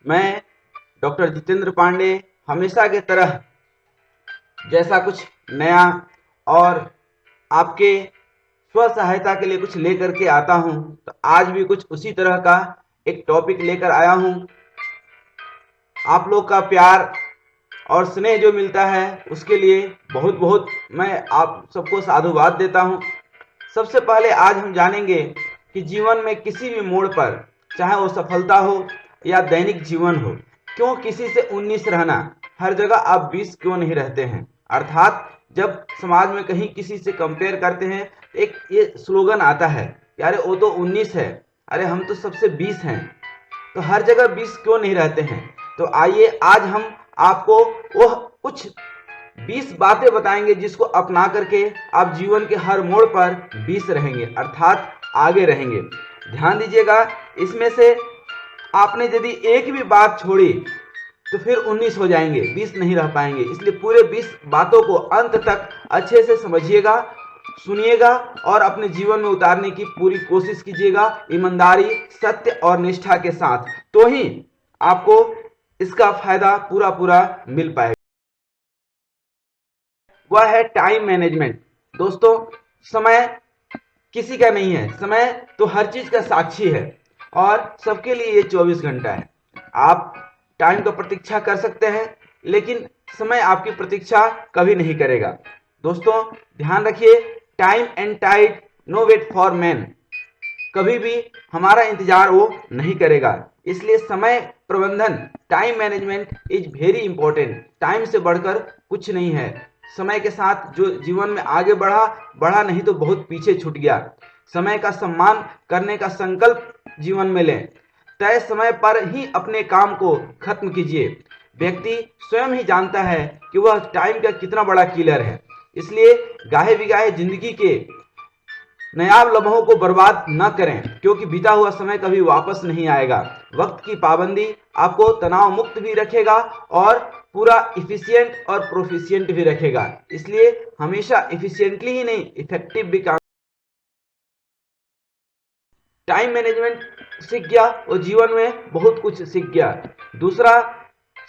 मैं डॉक्टर जितेंद्र पांडे हमेशा की तरह जैसा कुछ नया और आपके स्व सहायता के लिए कुछ लेकर के आता हूं, तो आज भी कुछ उसी तरह का एक टॉपिक लेकर आया हूं। आप लोग का प्यार और स्नेह जो मिलता है उसके लिए बहुत बहुत मैं आप सबको साधुवाद देता हूं। सबसे पहले आज हम जानेंगे कि जीवन में किसी भी मोड़ पर, चाहे वो सफलता हो या दैनिक जीवन हो, क्यों किसी से 19 रहना, हर जगह आप 20 क्यों नहीं रहते हैं। अर्थात जब समाज में कहीं किसी से कंपेयर करते हैं, एक ये स्लोगन आता है, अरे वो तो 19 है, अरे हम तो सबसे 20 हैं, तो हर जगह 20 क्यों नहीं रहते हैं। तो आइए आज हम आपको वह कुछ 20 बातें बताएंगे जिसको अपना करके आप जीवन के हर मोड़ पर 20 रहेंगे, अर्थात आगे रहेंगे। ध्यान दीजिएगा, इसमें से आपने यदि एक भी बात छोड़ी तो फिर 19 हो जाएंगे, 20 नहीं रह पाएंगे। इसलिए पूरे 20 बातों को अंत तक अच्छे से समझिएगा, सुनिएगा और अपने जीवन में उतारने की पूरी कोशिश कीजिएगा, ईमानदारी, सत्य और निष्ठा के साथ। तो ही आपको इसका फायदा पूरा पूरा मिल पाएगा। वह है टाइम मैनेजमेंट। दोस्तों, समय किसी का नहीं है, समय तो हर चीज का साक्षी है और सबके लिए ये 24 घंटा है। आप टाइम का प्रतीक्षा कर सकते हैं, लेकिन समय आपकी प्रतीक्षा कभी नहीं करेगा। दोस्तों ध्यान रखिए, time and tide no wait for man, कभी भी हमारा इंतजार वो नहीं करेगा। इसलिए समय प्रबंधन, time management is very important. Time से बढ़कर कुछ नहीं है। समय के साथ जो जीवन में आगे बढ़ा नहीं तो बहुत पीछे छूट गया। समय का सम्मान करने का संकल्प जीवन में लें। तय समय पर ही अपने काम को खत्म कीजिए। व्यक्ति स्वयं ही जानता है कि वह टाइम का कितना बड़ा किलर है। इसलिए गाहे बिगाहे जिंदगी के नायाब लम्हों को बर्बाद न करें, क्योंकि बीता हुआ समय कभी वापस नहीं आएगा। वक्त की पाबंदी आपको तनाव मुक्त भी रखेगा और पूरा इफिशिएंट और प्रोफिशिएंट भी रखेगा। इसलिए हमेशा इफिशिएंटली ही नहीं, इफेक्टिव भी काम। टाइम मैनेजमेंट सीख गया और जीवन में बहुत कुछ सीख गया। दूसरा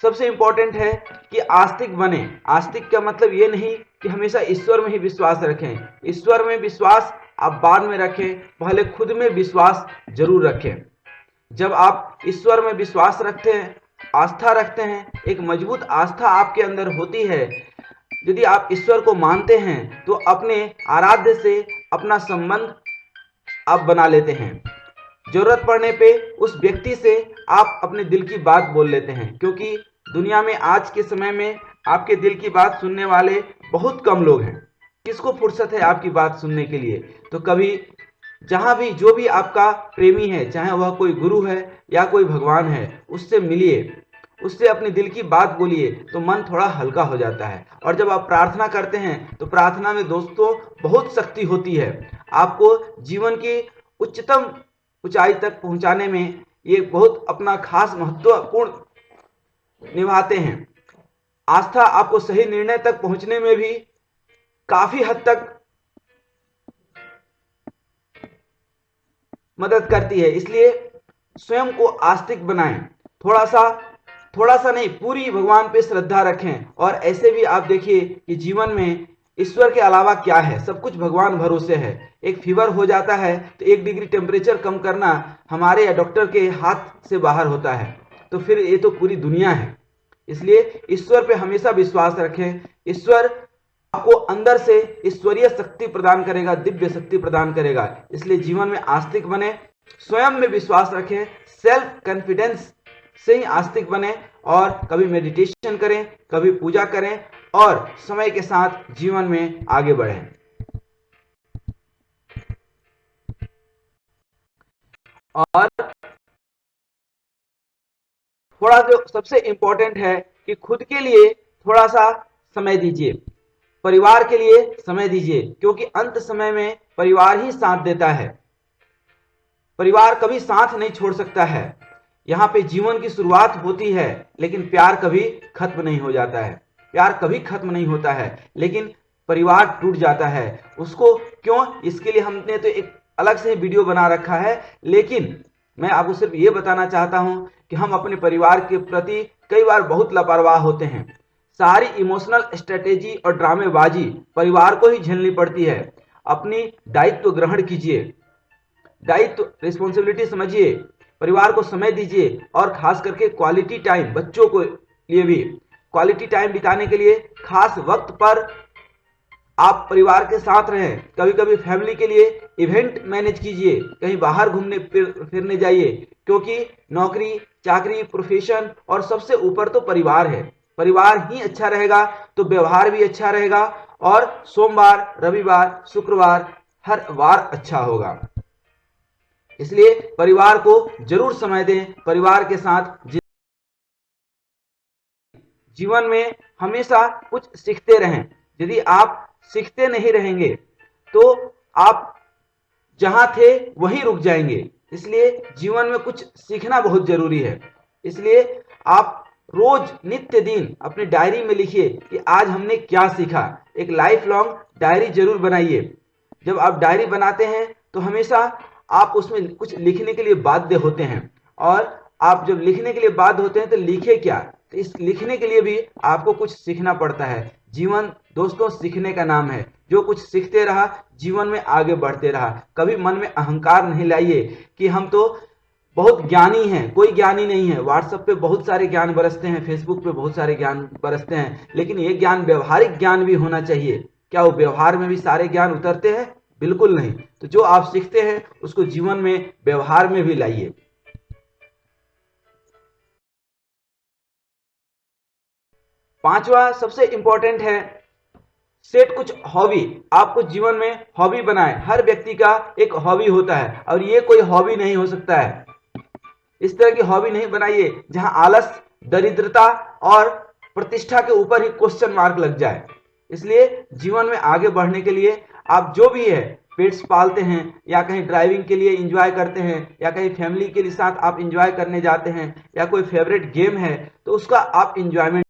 सबसे इंपॉर्टेंट है कि आस्तिक बने। आस्तिक का मतलब ये नहीं कि हमेशा ईश्वर में ही विश्वास रखें। ईश्वर में विश्वास आप बाद में रखें, पहले खुद में विश्वास जरूर रखें। जब आप ईश्वर में विश्वास रखते हैं, आस्था रखते हैं, एक मजबूत आस्था आपके अंदर होती है, यदि आप ईश्वर को मानते हैं तो अपने आराध्य से अपना संबंध आप बना लेते हैं। जरूरत पड़ने पे उस व्यक्ति से आप अपने दिल की बात बोल लेते हैं, क्योंकि दुनिया में आज के समय में आपके दिल की बात सुनने वाले बहुत कम लोग हैं। किसको फुर्सत है आपकी बात सुनने के लिए। तो कभी जहां भी जो भी आपका प्रेमी है, चाहे वह कोई गुरु है या कोई भगवान है, उससे मिलिए, उससे अपने दिल की बात बोलिए, तो मन थोड़ा हल्का हो जाता है। और जब आप प्रार्थना करते हैं तो प्रार्थना में दोस्तों बहुत शक्ति होती है। आपको जीवन की उच्चतम ऊंचाई तक पहुंचाने में ये बहुत अपना खास महत्वपूर्ण निभाते हैं। आस्था आपको सही निर्णय तक पहुंचने में भी काफी हद तक मदद करती है। इसलिए स्वयं को आस्तिक बनाएं। थोड़ा सा नहीं, पूरी भगवान पे श्रद्धा रखें। और ऐसे भी आप देखिए कि जीवन में ईश्वर के अलावा क्या है, सब कुछ भगवान भरोसे है। एक फीवर हो जाता है तो 1 डिग्री टेम्परेचर कम करना हमारे या डॉक्टर के हाथ से बाहर होता है, तो फिर ये तो पूरी दुनिया है। इसलिए ईश्वर पे हमेशा विश्वास रखें। ईश्वर आपको अंदर से ईश्वरीय शक्ति प्रदान करेगा, दिव्य शक्ति प्रदान करेगा। इसलिए जीवन में आस्तिक बने, स्वयं में विश्वास रखें, सेल्फ कॉन्फिडेंस से ही आस्तिक बने। और कभी मेडिटेशन करें, कभी पूजा करें और समय के साथ जीवन में आगे बढ़ें। और थोड़ा जो सबसे इंपॉर्टेंट है कि खुद के लिए थोड़ा सा समय दीजिए, परिवार के लिए समय दीजिए, क्योंकि अंत समय में परिवार ही साथ देता है। परिवार कभी साथ नहीं छोड़ सकता है। यहाँ पे जीवन की शुरुआत होती है, लेकिन प्यार कभी खत्म नहीं हो जाता है। प्यार कभी खत्म नहीं होता है, लेकिन परिवार टूट जाता है। उसको क्यों, इसके लिए हमने तो एक अलग से वीडियो बना रखा है। लेकिन मैं आपको सिर्फ ये बताना चाहता हूं कि हम अपने परिवार के प्रति कई बार बहुत लापरवाह होते हैं। सारी इमोशनल स्ट्रेटेजी और ड्रामेबाजी परिवार को ही झेलनी पड़ती है। अपनी दायित्व ग्रहण कीजिए, दायित्व रिस्पॉन्सिबिलिटी समझिए, परिवार को समय दीजिए और खास करके क्वालिटी टाइम, बच्चों को लिए भी क्वालिटी टाइम बिताने के लिए खास वक्त पर आप परिवार के साथ रहें। कभी कभी फैमिली के लिए इवेंट मैनेज कीजिए, कहीं बाहर घूमने फिरने जाइए, क्योंकि नौकरी चाकरी प्रोफेशन और सबसे ऊपर तो परिवार है। परिवार ही अच्छा रहेगा तो व्यवहार भी अच्छा रहेगा और सोमवार रविवार शुक्रवार हर वार अच्छा होगा। इसलिए परिवार को जरूर समय दें, परिवार के साथ जीवन में हमेशा कुछ सीखते रहें। यदि आप सीखते नहीं रहेंगे तो आप जहां थे वहीं रुक जाएंगे। इसलिए जीवन में कुछ सीखना बहुत जरूरी है। इसलिए आप रोज नित्य दिन अपनी डायरी में लिखिए कि आज हमने क्या सीखा। एक लाइफ लॉन्ग डायरी जरूर बनाइए। जब आप डायरी बनाते हैं तो हमेशा आप उसमें कुछ लिखने के लिए बाध्य होते हैं, और आप जब लिखने के लिए बाध्य होते हैं तो लिखे क्या, तो इस लिखने के लिए भी आपको कुछ सीखना पड़ता है। जीवन दोस्तों सीखने का नाम है। जो कुछ सीखते रहा जीवन में आगे बढ़ते रहा। कभी मन में अहंकार नहीं लाइए कि हम तो बहुत ज्ञानी हैं। कोई ज्ञानी नहीं है। व्हाट्सएप पे बहुत सारे ज्ञान बरसते हैं, फेसबुक पे बहुत सारे ज्ञान बरसते हैं, लेकिन ये ज्ञान व्यवहारिक ज्ञान भी होना चाहिए। क्या वो व्यवहार में भी सारे ज्ञान उतरते हैं? बिल्कुल नहीं। तो जो आप सीखते हैं उसको जीवन में व्यवहार में भी लाइए। पांचवा सबसे इंपॉर्टेंट है, सेट कुछ हॉबी। आपको जीवन में हॉबी बनाए। हर व्यक्ति का एक हॉबी होता है और ये कोई हॉबी नहीं हो सकता है। इस तरह की हॉबी नहीं बनाइए जहां आलस, दरिद्रता और प्रतिष्ठा के ऊपर ही क्वेश्चन मार्क लग जाए। इसलिए जीवन में आगे बढ़ने के लिए आप जो भी है, पेट्स पालते हैं या कहीं ड्राइविंग के लिए एंजॉय करते हैं या कहीं फैमिली के साथ आप एंजॉय करने जाते हैं या कोई फेवरेट गेम है तो उसका आप एंजॉयमेंट।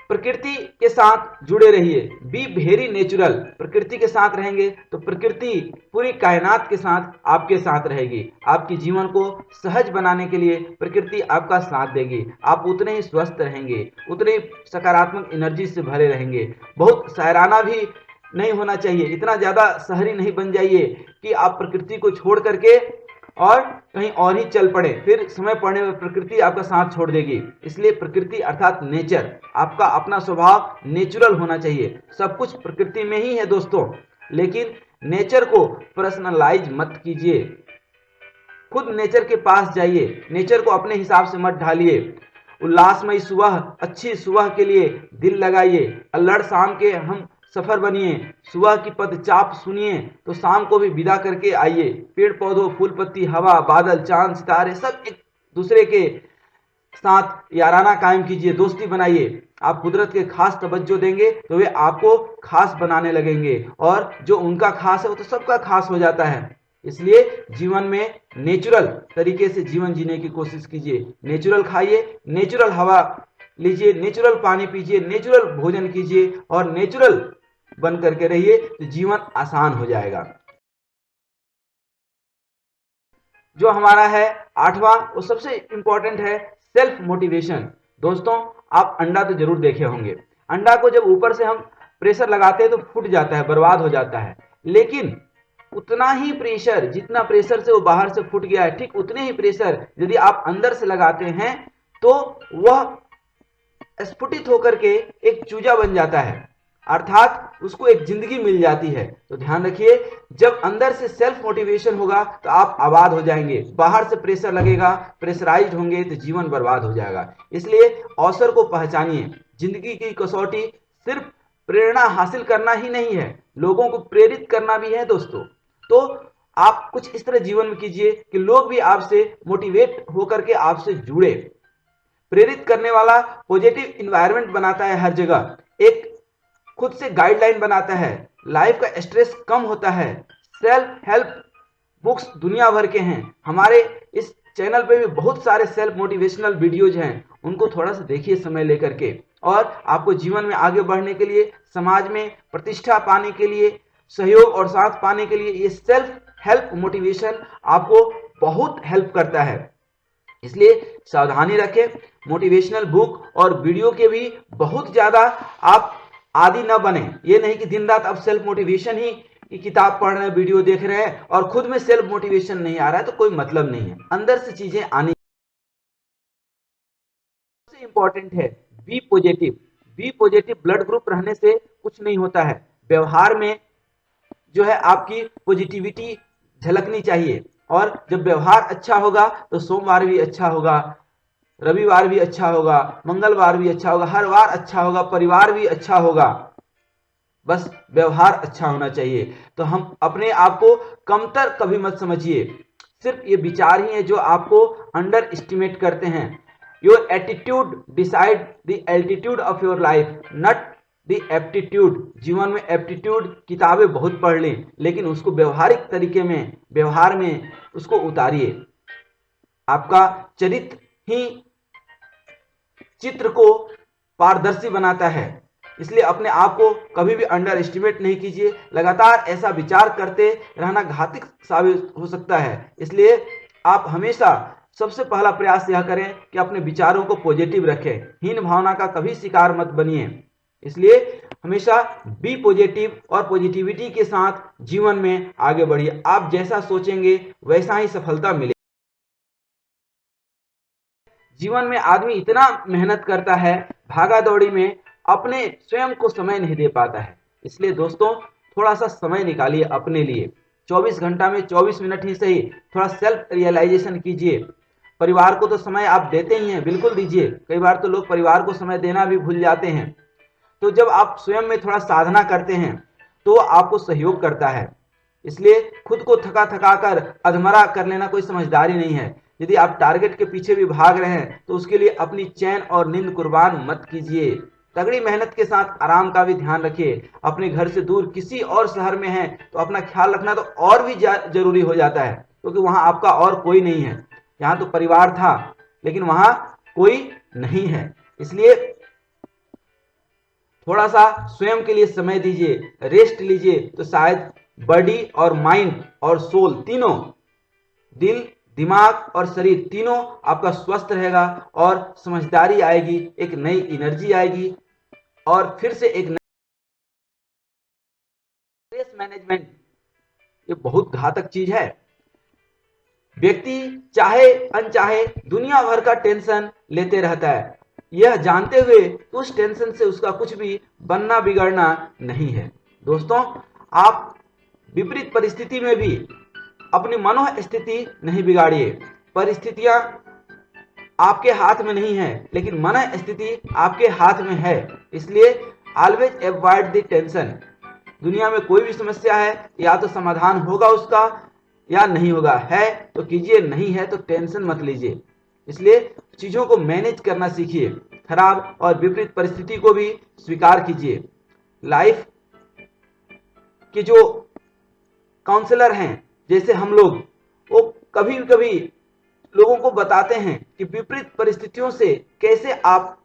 प्रकृति के साथ जुड़े रहिए। Be very natural. प्रकृति के साथ रहेंगे तो प्रकृति पूरी कायनात के साथ आपके साथ रहेगी। आपके जीवन को सहज बनाने के लिए प्रकृति आपका साथ देगी। आप उतने ही स्वस्थ रहेंगे, उतने ही सकारात्मक एनर्जी से भरे रहेंगे। बहुत शायराना भी नहीं होना चाहिए। इतना ज्यादा शहरी नहीं बन जाइए कि आप प्रकृति को छोड़ करके और कहीं और ही चल पड़े, फिर समय पड़ने में प्रकृति आपका साथ छोड़ देगी। इसलिए प्रकृति अर्थात नेचर, आपका अपना स्वभाव नेचुरल होना चाहिए। सब कुछ प्रकृति में ही है दोस्तों, लेकिन नेचर को पर्सनलाइज मत कीजिए। खुद नेचर के पास जाइए, नेचर को अपने हिसाब से मत ढालिए। उल्लासमय सुबह, अच्छी सुबह के लिए दिल लगाइए। अल्हड़ शाम के हम सफर बनिए। सुबह की पदचाप सुनिए तो शाम को भी विदा करके आइए। पेड़ पौधों, फूल पत्ती, हवा, बादल, चांद, सितारे सब एक दूसरे के साथ याराना कायम कीजिए, दोस्ती बनाइए। आप कुदरत के खास तवज्जो देंगे तो वे आपको खास बनाने लगेंगे, और जो उनका खास है वो तो सबका खास हो जाता है। इसलिए जीवन में नेचुरल तरीके से जीवन जीने की कोशिश कीजिए। नेचुरल खाइए, नेचुरल हवा लीजिए, नेचुरल पानी पीजिए, नेचुरल भोजन कीजिए और नेचुरल बन करके रहिए तो जीवन आसान हो जाएगा। जो हमारा है आठवां, वो सबसे इंपॉर्टेंट है, सेल्फ मोटिवेशन। दोस्तों आप अंडा तो जरूर देखे होंगे। अंडा को जब ऊपर से हम प्रेशर लगाते हैं तो फूट जाता है, बर्बाद हो जाता है। लेकिन उतना ही प्रेशर, जितना प्रेशर से वो बाहर से फूट गया है, ठीक उतने ही प्रेशर यदि आप अंदर से लगाते हैं तो वह स्फुटित होकर के एक चूजा बन जाता है, अर्थात उसको एक जिंदगी मिल जाती है। तो ध्यान रखिए, जब अंदर से सेल्फ मोटिवेशन होगा तो आप आबाद हो जाएंगे। बाहर से प्रेशर लगेगा, प्रेशराइज्ड होंगे तो जीवन बर्बाद हो जाएगा। इसलिए अवसर को पहचानिए। जिंदगी की कसौटी सिर्फ प्रेरणा हासिल करना ही नहीं है, लोगों को प्रेरित करना भी है दोस्तों। तो आप कुछ इस तरह जीवन में कीजिए कि लोग भी आपसे मोटिवेट होकर के आपसे जुड़े। प्रेरित करने वाला पॉजिटिव इन्वायरमेंट बनाता है हर जगह, एक खुद से गाइडलाइन बनाता है, लाइफ का स्ट्रेस कम होता है। सेल्फ हेल्प बुक्स दुनिया भर के हैं। हमारे इस चैनल पे भी बहुत सारे सेल्फ मोटिवेशनल वीडियोज हैं, उनको थोड़ा सा देखिए समय लेकर के। और आपको जीवन में आगे बढ़ने के लिए, समाज में प्रतिष्ठा पाने के लिए, सहयोग और साथ पाने के लिए ये सेल्फ हेल्प मोटिवेशन आपको बहुत हेल्प करता है। इसलिए सावधानी रखें, मोटिवेशनल बुक और वीडियो के भी बहुत ज्यादा आप आदी न बने। ये नहीं कि दिन रात आप सेल्फ मोटिवेशन ही की किताब पढ़ रहे हैं, वीडियो देख रहे हैं और खुद में सेल्फ मोटिवेशन नहीं आ रहा है, तो कोई मतलब नहीं है। अंदर से चीजें आनी। सबसे इंपॉर्टेंट है be positive. Be positive blood group रहने से कुछ नहीं होता है। व्यवहार में जो है आपकी पॉजिटिविटी झलकनी चाहिए, और जब व्यवहार अच्छा होगा तो सोमवार भी अच्छा होगा, रविवार भी अच्छा होगा, मंगलवार भी अच्छा होगा, हर वार अच्छा होगा, परिवार भी अच्छा होगा। बस व्यवहार अच्छा होना चाहिए। तो हम अपने आप को कमतर कभी मत समझिए। सिर्फ ये विचार ही है जो आपको अंडर एस्टिमेट करते हैं। Your attitude decide the altitude of your life, not the aptitude. जीवन में एप्टीट्यूड किताबें बहुत पढ़ लें, लेकिन उसको व्यवहारिक तरीके में, व्यवहार में उसको उतारिए। आपका चरित्र ही चित्र को पारदर्शी बनाता है। इसलिए अपने आप को कभी भी अंडर एस्टिमेट नहीं कीजिए। लगातार ऐसा विचार करते रहना घातक साबित हो सकता है। इसलिए आप हमेशा सबसे पहला प्रयास यह करें कि अपने विचारों को पॉजिटिव रखें। हीन भावना का कभी शिकार मत बनिए। इसलिए हमेशा बी पॉजिटिव और पॉजिटिविटी के साथ जीवन में आगे बढ़िए। आप जैसा सोचेंगे वैसा ही सफलता मिलेगी। जीवन में आदमी इतना मेहनत करता है, भागा दौड़ी में अपने स्वयं को समय नहीं दे पाता है। इसलिए दोस्तों थोड़ा सा समय निकालिए अपने लिए। 24 घंटा में 24 मिनट ही सही थोड़ा सेल्फ रियलाइजेशन कीजिए। परिवार को तो समय आप देते ही हैं, बिल्कुल दीजिए। कई बार तो लोग परिवार को समय देना भी भूल जाते हैं। तो जब आप स्वयं में थोड़ा साधना करते हैं तो आपको सहयोग करता है। इसलिए खुद को थका थका कर अधमरा कर लेना कोई समझदारी नहीं है। यदि आप टारगेट के पीछे भी भाग रहे हैं तो उसके लिए अपनी चैन और नींद कुर्बान मत कीजिए। तगड़ी मेहनत के साथ आराम का भी ध्यान रखिए। अपने घर से दूर किसी और शहर में है तो अपना ख्याल रखना तो और भी जरूरी हो जाता है, क्योंकि वहां आपका और कोई नहीं है। यहाँ तो परिवार था लेकिन वहां कोई नहीं है। इसलिए थोड़ा सा स्वयं के लिए समय दीजिए, रेस्ट लीजिए, तो शायद बॉडी और माइंड और सोल तीनों, दिल, दिमाग और शरीर तीनों आपका स्वस्थ रहेगा और समझदारी आएगी, एक नई एनर्जी आएगी और फिर से एक स्ट्रेस मैनेजमेंट। ये बहुत घातक चीज है। व्यक्ति चाहे अनचाहे दुनिया भर का टेंशन लेते रहता है, यह जानते हुए उस टेंशन से उसका कुछ भी बनना बिगड़ना नहीं है। दोस्तों आप विपरीत परिस्थिति में भी अपनी मनोस्थिति नहीं बिगाड़िए। परिस्थितियां आपके हाथ में नहीं है, लेकिन मनोस्थिति आपके हाथ में है। इसलिए ऑलवेज अवॉइड द टेंशन। दुनिया में कोई भी समस्या है या तो समाधान होगा उसका या नहीं होगा। है तो कीजिए, नहीं है तो टेंशन मत लीजिए। इसलिए चीजों को मैनेज करना सीखिए। खराब और विपरीत परिस्थिति को भी स्वीकार कीजिए। लाइफ के जो काउंसलर हैं जैसे हम लोग, वो कभी कभी लोगों को बताते हैं कि विपरीत परिस्थितियों से कैसे आप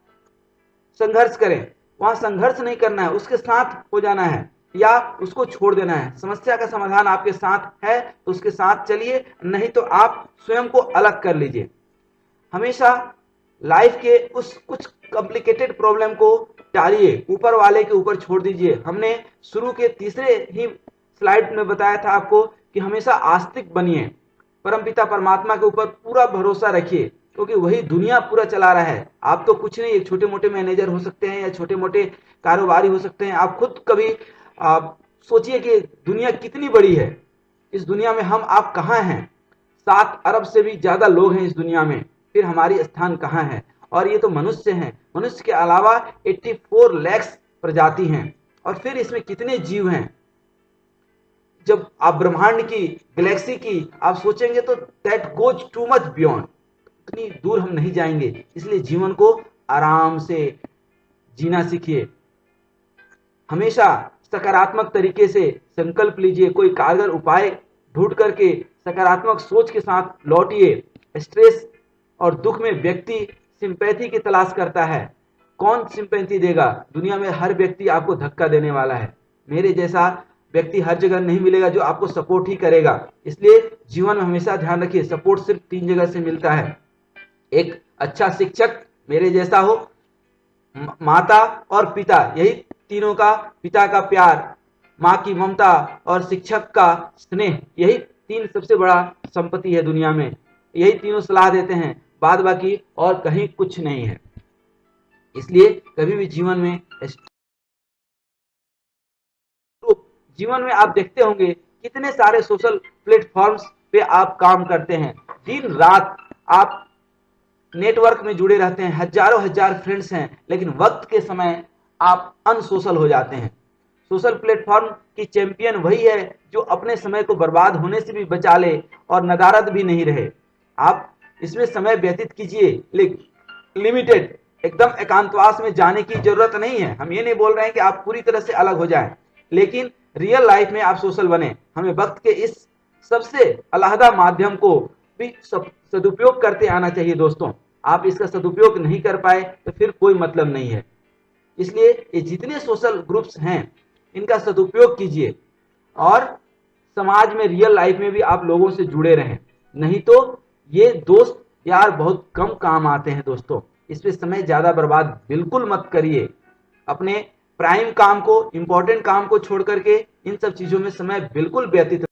संघर्ष करें। वहां संघर्ष नहीं करना है, उसके साथ हो जाना है या उसको छोड़ देना है। समस्या का समाधान आपके साथ है तो उसके साथ चलिए, नहीं तो आप स्वयं को अलग कर लीजिए। हमेशा लाइफ के उस कुछ कॉम्प्लिकेटेड प्रॉब्लम को टालिए, ऊपर वाले के ऊपर छोड़ दीजिए। हमने शुरू के तीसरे ही स्लाइड में बताया था आपको कि हमेशा आस्तिक बनिए, परमपिता परमात्मा के ऊपर पूरा भरोसा रखिए, क्योंकि वही दुनिया पूरा चला रहा है। आप तो कुछ नहीं, एक छोटे मोटे मैनेजर हो सकते हैं या छोटे मोटे कारोबारी हो सकते हैं। आप खुद कभी सोचिए कि दुनिया कितनी बड़ी है। इस दुनिया में हम आप कहाँ हैं? 7 अरब से भी ज्यादा लोग हैं इस दुनिया में, फिर हमारी स्थान कहाँ है? और ये तो मनुष्य हैं। मनुष्य के अलावा 84 लाख प्रजाति हैं, और फिर इसमें कितने जीव हैं। जब आप ब्रह्मांड की, गैलेक्सी की आप सोचेंगे तो that goes too much beyond, इतनी दूर हम नहीं जाएंगे। इसलिए जीवन को आराम से जीना सीखिए। हमेशा सकारात्मक तरीके से संकल्प लीजिए, कोई कारगर उपाय ढूंढ करके सकारात्मक सोच के साथ लौटिए। स्ट्रेस और दुख में व्यक्ति सिंपैथी की तलाश करता है। कौन सिंपैथी देगा? दुनिया में हर व्यक्ति आपको धक्का देने वाला है। मेरे जैसा व्यक्ति हर जगह नहीं मिलेगा जो आपको सपोर्ट ही करेगा। इसलिए जीवन में हमेशा ध्यान रखिए, सपोर्ट सिर्फ 3 जगह से मिलता है। एक अच्छा शिक्षक मेरे जैसा हो, माता और पिता, यही तीनों का, पिता का प्यार, माँ की ममता और शिक्षक का स्नेह, यही 3 सबसे बड़ा संपत्ति है दुनिया में। यही तीनों सलाह देते हैं, बाद बाकी और कहीं कुछ नहीं है। इसलिए कभी भी जीवन में आप देखते होंगे कितने सारे सोशल प्लेटफॉर्म्स पे आप काम करते हैं, दिन रात आप नेटवर्क में जुड़े रहते हैं, हजारों हजार फ्रेंड्स हैं, लेकिन वक्त के समय आप अनसोशल हो जाते हैं। सोशल प्लेटफॉर्म की चैंपियन वही है जो अपने समय को बर्बाद होने से भी बचा ले और नदारद भी नहीं रहे। आप इसमें समय व्यतीत कीजिए, लिमिटेड, एकदम एकांतवास में जाने की जरूरत नहीं है। हम ये नहीं बोल रहे हैं कि आप पूरी तरह से अलग हो जाएं, लेकिन रियल लाइफ में आप सोशल बने। हमें वक्त के इस सबसे अलहदा माध्यम को भी सदुपयोग करते आना चाहिए दोस्तों। आप इसका सदुपयोग नहीं कर पाए तो फिर कोई मतलब नहीं है। इसलिए ये जितने सोशल ग्रुप्स हैं इनका सदुपयोग कीजिए और समाज में, रियल लाइफ में भी आप लोगों से जुड़े रहें। नहीं तो ये दोस्त यार बहुत कम काम आते हैं दोस्तों। इस पे समय ज्यादा बर्बाद बिल्कुल मत करिए। अपने प्राइम काम को, इंपॉर्टेंट काम को छोड़ करके इन सब चीजों में समय बिल्कुल व्यतीत।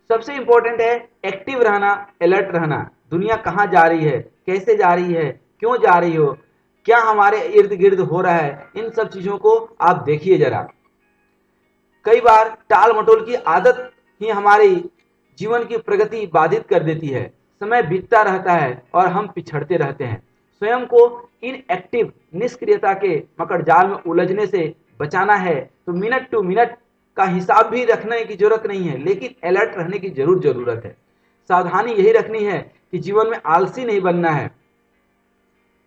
सबसे इंपॉर्टेंट है एक्टिव रहना, अलर्ट रहना। दुनिया कहाँ जा रही है, कैसे जा रही है, क्यों जा रही हो, क्या हमारे इर्द गिर्द हो रहा है, इन सब चीजों को आप देखिए जरा। कई बार टाल मटोल की आदत ही हमारी जीवन की प्रगति बाधित कर देती है। समय बीतता रहता है और हम पिछड़ते रहते हैं। स्वयं को इनएक्टिव, निष्क्रियता के मकड़जाल में उलझने से बचाना है तो मिनट टू मिनट का हिसाब भी रखने की जरूरत नहीं है, लेकिन अलर्ट रहने की जरूरत है। सावधानी यही रखनी है कि जीवन में आलसी नहीं बनना है,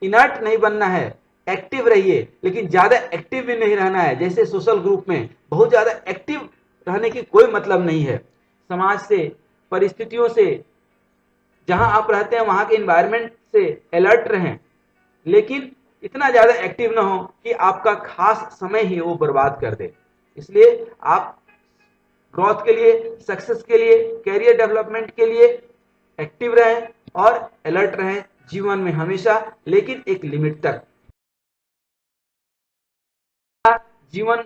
इनर्ट नहीं बनना है। एक्टिव रहिए, लेकिन ज्यादा एक्टिव भी नहीं रहना है। जैसे सोशल ग्रुप में बहुत ज्यादा एक्टिव रहने की कोई मतलब नहीं है। समाज से, परिस्थितियों से, जहां आप रहते हैं वहां के एनवायरनमेंट से अलर्ट रहें, लेकिन इतना ज्यादा एक्टिव ना हो कि आपका खास समय ही वो बर्बाद कर दे। इसलिए आप ग्रोथ के लिए, सक्सेस के लिए, कैरियर डेवलपमेंट के लिए एक्टिव रहें और अलर्ट रहें जीवन में हमेशा, लेकिन एक लिमिट तक। जीवन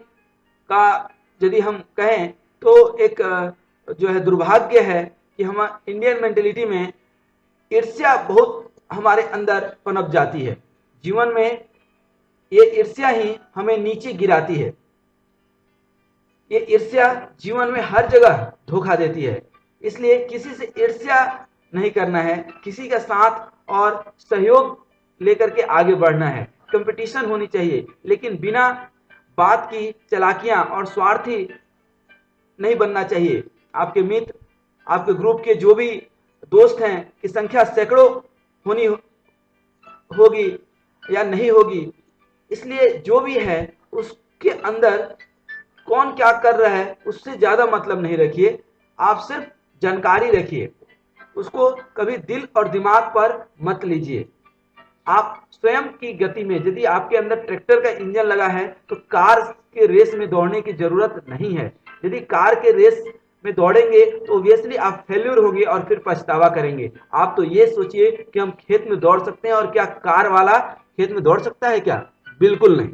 का यदि हम कहें तो एक जो है दुर्भाग्य है कि हम इंडियन मेंटेलिटी में ईर्ष्या बहुत हमारे अंदर पनप जाती है। जीवन में ये ईर्ष्या ही हमें नीचे गिराती है। ये ईर्ष्या जीवन में हर जगह धोखा देती है। इसलिए किसी से ईर्ष्या नहीं करना है, किसी का साथ और सहयोग लेकर के आगे बढ़ना है। कंपटीशन होनी चाहिए, लेकिन बिना बात की चालाकियां और स्वार्थी नहीं बनना चाहिए। आपके मित्र, आपके ग्रुप के जो भी दोस्त हैं की संख्या सैकड़ों होनी होगी या नहीं होगी। इसलिए जो भी है उसके अंदर कौन क्या कर रहा है उससे ज्यादा मतलब नहीं रखिए। आप सिर्फ जानकारी रखिए, उसको कभी दिल और दिमाग पर मत लीजिए। आप स्वयं की गति में, यदि आपके अंदर ट्रैक्टर का इंजन लगा है तो कार के रेस में दौड़ने की जरूरत नहीं है। यदि कार के रेस में दौड़ेंगे तो ऑब्वियसली आप फेल्यूर होंगे और फिर पछतावा करेंगे। आप तो ये सोचिए कि हम खेत में दौड़ सकते हैं, और क्या कार वाला खेत में दौड़ सकता है क्या? बिल्कुल नहीं।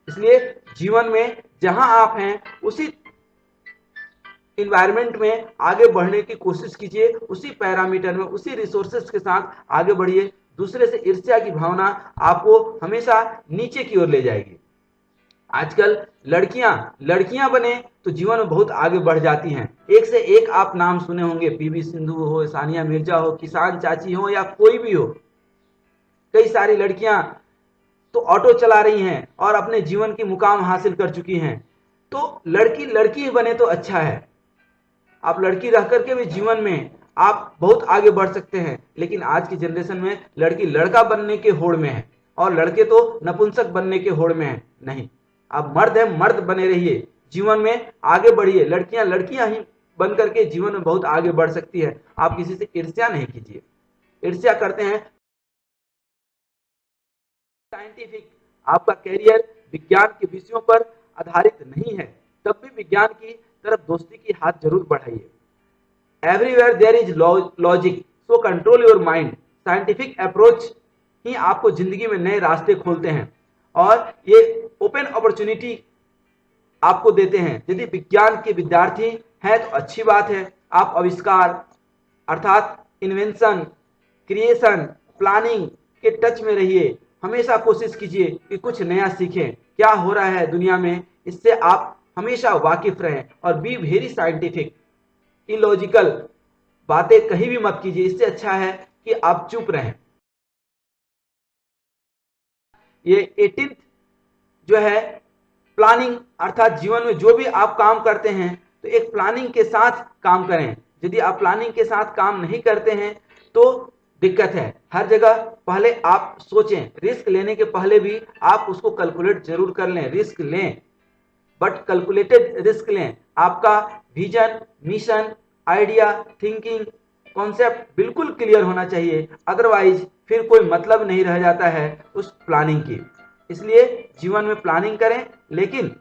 इसलिए जीवन में जहां आप हैं उसी इन्वायरमेंट में आगे बढ़ने की कोशिश कीजिए, उसी पैरामीटर में, उसी रिसोर्सेज के साथ आगे बढ़िए। दूसरे से ईर्ष्या की भावना आपको हमेशा नीचे की ओर ले जाएगी। आजकल लड़कियां बने तो जीवन में बहुत आगे बढ़ जाती हैं। एक से एक आप नाम सुने होंगे, पीवी सिंधु हो, सानिया मिर्जा हो, किसान चाची हो, या कोई भी हो। कई सारी लड़कियां तो ऑटो चला रही हैं और अपने जीवन की मुकाम हासिल कर चुकी हैं। तो लड़की ही बने तो अच्छा है। आप लड़की रह करके भी जीवन में आप बहुत आगे बढ़ सकते हैं, लेकिन आज की जनरेशन में लड़की लड़का बनने के होड़ में है और लड़के तो नपुंसक बनने के होड़ में है। नहीं, आप मर्द हैं, मर्द बने रहिए, जीवन में आगे बढ़िए। लड़कियां ही बन करके जीवन में बहुत आगे बढ़ सकती है। आप किसी से ईर्ष्या नहीं कीजिए। ईर्ष्या करते हैं साइंटिफिक, आपका कैरियर विज्ञान के विषयों पर आधारित नहीं है, तब भी विज्ञान की तरफ दोस्ती की हाथ जरूर बढ़ाइए। Everywhere there is logic, so control your mind. Scientific approach ही आपको जिंदगी में नए रास्ते खोलते हैं और ये ओपन अपॉर्चुनिटी आपको देते हैं। यदि विज्ञान के विद्यार्थी हैं तो अच्छी बात है, आप आविष्कार अर्थात इन्वेंशन, क्रिएशन, प्लानिंग के टच में रहिए। हमेशा कोशिश कीजिए कि कुछ नया सीखें, क्या हो रहा है दुनिया में, इससे आप हमेशा वाकिफ रहें। और बी वेरी साइंटिफिक, इलॉजिकल बातें कहीं भी मत कीजिए, इससे अच्छा है कि आप चुप रहें। ये 18th जो है प्लानिंग, अर्थात जीवन में जो भी आप काम करते हैं तो एक प्लानिंग के साथ काम करें। यदि आप प्लानिंग के साथ काम नहीं करते हैं तो दिक्कत है। हर जगह पहले आप सोचें, रिस्क लेने के पहले भी आप उसको कैलकुलेट जरूर कर लें। रिस्क लें बट कैलकुलेटेड रिस्क लें। आपका vision, mission, idea, thinking, concept बिल्कुल क्लियर होना चाहिए, अदरवाइज फिर कोई मतलब नहीं रह जाता है उस प्लानिंग की। इसलिए जीवन में प्लानिंग करें, लेकिन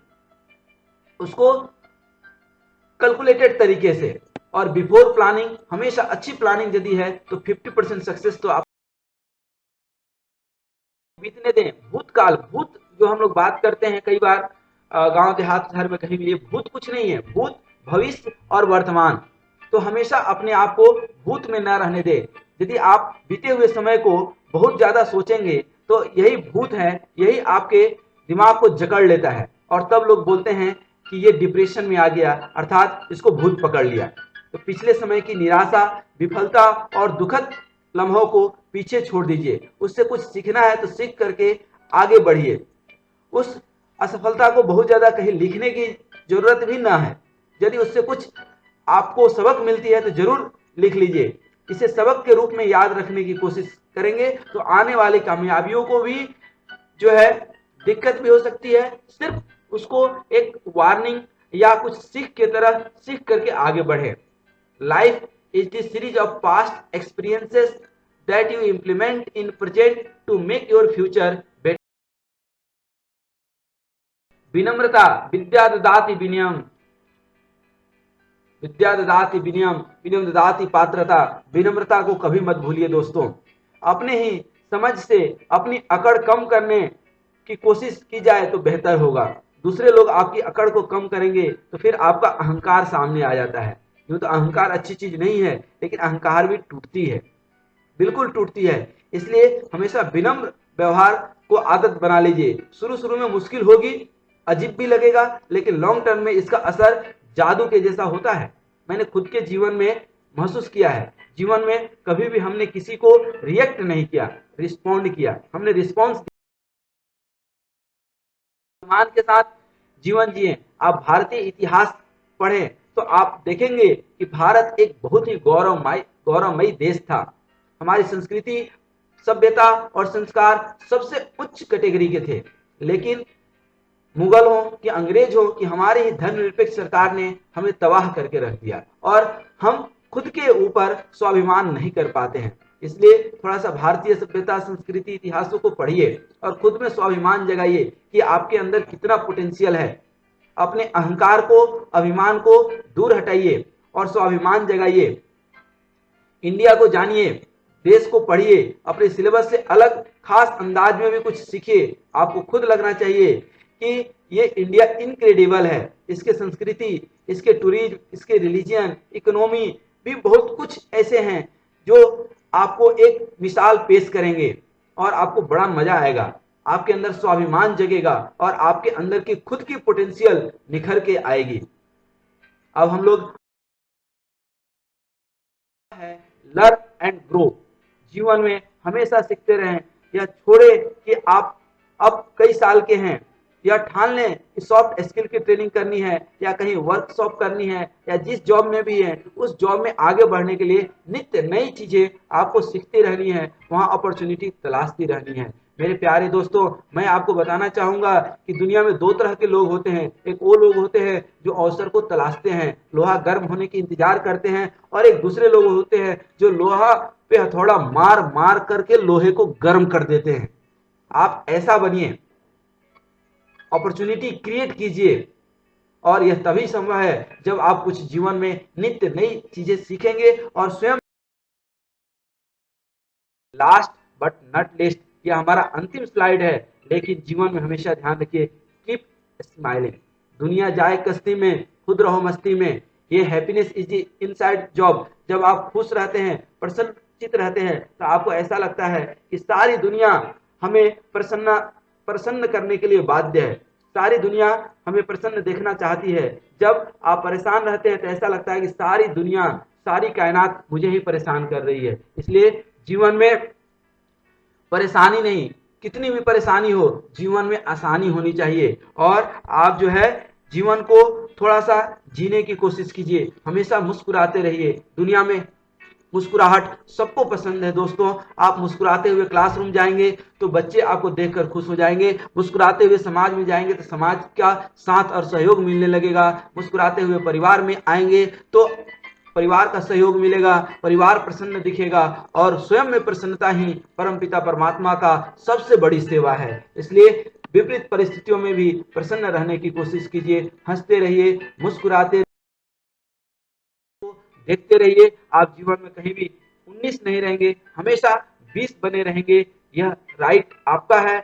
उसको कैलकुलेटेड तरीके से। और बिफोर प्लानिंग, हमेशा अच्छी प्लानिंग यदि है तो 50% सक्सेस तो आप बीतने दें। भूतकाल, भूत जो हम लोग बात करते हैं कई बार गांव देहात शहर में कहीं भी, ये भूत कुछ नहीं है। भूत भविष्य और वर्तमान। तो हमेशा अपने आप को भूत में न रहने दें। यदि आप बीते हुए समय को बहुत ज्यादा सोचेंगे तो यही भूत है, यही आपके दिमाग को जकड़ लेता है और तब लोग बोलते हैं कि ये डिप्रेशन में आ गया, अर्थात इसको भूत पकड़ लिया। तो पिछले समय की निराशा, विफलता और दुखद लम्हों को पीछे छोड़ दीजिए। उससे कुछ सीखना है तो सीख करके आगे बढ़िए। उस असफलता को बहुत ज्यादा कहीं लिखने की जरूरत भी ना है। यदि उससे कुछ आपको सबक मिलती है तो जरूर लिख लीजिए। इसे सबक के रूप में याद रखने की कोशिश करेंगे तो आने वाली कामयाबियों को भी जो है दिक्कत भी हो सकती है, सिर्फ उसको एक वार्निंग या कुछ सीख के तरह सीख करके आगे बढ़े। Life is the series of past experiences that you implement in present to make your future better. विनम्रता विद्या ददाति विनयम, विद्या ददाति विनयम, विनयम ददाति पात्रता। विनम्रता को कभी मत भूलिए दोस्तों। अपने ही समझ से अपनी अकड़ कम करने की कोशिश की जाए तो बेहतर होगा। दूसरे लोग आपकी अकड़ को कम करेंगे तो फिर आपका अहंकार सामने आ जाता है। यूं तो अहंकार अच्छी चीज नहीं है, लेकिन अहंकार भी टूटती है, बिल्कुल टूटती है। इसलिए हमेशा विनम्र व्यवहार को आदत बना लीजिए। शुरू शुरू में मुश्किल होगी, अजीब भी लगेगा, लेकिन लॉन्ग टर्म में इसका असर जादू के जैसा होता है। मैंने खुद के जीवन में महसूस किया है। जीवन में कभी भी हमने किसी को रिएक्ट नहीं किया, रिस्पॉन्ड किया। हमने रिस्पॉन्स सम्मान के साथ जीवन जिए। आप भारतीय इतिहास पढ़ें तो आप देखेंगे कि भारत एक बहुत ही गौरवमयी देश था। हमारी संस्कृति, सभ्यता और संस्कार सबसे उच्च कैटेगरी के थे, लेकिन मुगल हो कि अंग्रेज हो कि हमारी ही धर्मनिरपेक्ष सरकार ने हमें तबाह करके रख दिया और हम खुद के ऊपर स्वाभिमान नहीं कर पाते हैं। इसलिए थोड़ा सा भारतीय सभ्यता, संस्कृति, इतिहासों को पढ़िए और खुद में स्वाभिमान जगाइए कि आपके अंदर कितना पोटेंशियल है। अपने अहंकार को, अभिमान को दूर हटाइए और स्वाभिमान जगाइए। इंडिया को जानिए, देश को पढ़िए, अपने सिलेबस से अलग खास अंदाज में भी कुछ सीखिए। आपको खुद लगना चाहिए कि ये इंडिया इनक्रेडिबल है। इसके संस्कृति, इसके टूरिज्म, इसके रिलीजियन, इकोनॉमी भी बहुत कुछ ऐसे हैं जो आपको एक मिसाल पेश करेंगे और आपको बड़ा मजा आएगा। आपके अंदर स्वाभिमान जगेगा और आपके अंदर की खुद की पोटेंशियल निखर के आएगी। अब हम लोग है लर्न एंड ग्रो। जीवन में हमेशा सीखते रहें। यह छोड़े कि आप अब कई साल के हैं, या ठान लें कि सॉफ्ट स्किल की ट्रेनिंग करनी है या कहीं वर्कशॉप करनी है या जिस जॉब में भी है उस जॉब में आगे बढ़ने के लिए नित्य नई चीजें आपको सीखती रहनी है, वहां अपॉर्चुनिटी तलाशती रहनी है। मेरे प्यारे दोस्तों, मैं आपको बताना चाहूंगा कि दुनिया में दो तरह के लोग होते हैं। एक वो लोग होते हैं जो अवसर को तलाशते हैं, लोहा गर्म होने की इंतजार करते हैं, और एक दूसरे लोग होते हैं जो लोहा पे हथौड़ा मार मार करके लोहे को गर्म कर देते हैं। आप ऐसा बनिए। अपॉर्चुनिटी क्रिएट कीजिए। और यह तभी संभव है जब आप कुछ जीवन में नित्य नई चीजें सीखेंगे और स्वयं। लास्ट बट नॉट लिस्ट, यह हमारा अंतिम स्लाइड है, लेकिन जीवन में हमेशा ध्यान रखिए, कीप स्माइलिंग। दुनिया जाए कश्ती में, खुद रहो मस्ती में। ये हैप्पीनेस इज इनसाइड जॉब। जब आप खुश रहते हैं, प्रसन्नचित रहते हैं, तो आपको ऐसा लगता है कि सारी दुनिया हमें प्रसन्न करने के लिए बाध्य है। सारी दुनिया हमें प्रसन्न देखना चाहती है। जब आप परेशान रहते हैं तो ऐसा लगता है कि सारी दुनिया, सारी कायनात मुझे ही परेशान कर रही है। इसलिए जीवन में परेशानी नहीं, कितनी भी परेशानी हो, जीवन में आसानी होनी चाहिए। और आप जो है जीवन को थोड़ा सा जीने की कोशिश कीजिए, हमेशा मुस्कुराते रहिए। दुनिया में मुस्कुराहट सबको पसंद है दोस्तों। आप मुस्कुराते हुए क्लासरूम जाएंगे तो बच्चे आपको देखकर खुश हो जाएंगे। मुस्कुराते हुए समाज में जाएंगे तो समाज का साथ और सहयोग मिलने लगेगा। मुस्कुराते हुए परिवार में आएंगे तो परिवार का सहयोग मिलेगा, परिवार प्रसन्न दिखेगा। और स्वयं में प्रसन्नता ही परमपिता परमात्मा का सबसे बड़ी सेवा है। इसलिए विपरीत परिस्थितियों में भी प्रसन्न रहने की कोशिश कीजिए, हंसते रहिए, मुस्कुराते, देखते रहिए। आप जीवन में कहीं भी 19 नहीं रहेंगे, हमेशा 20 बने रहेंगे। यह राइट आपका है,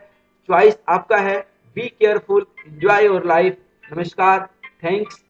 चॉइस आपका है। Be careful, enjoy your life. नमस्कार, थैंक्स।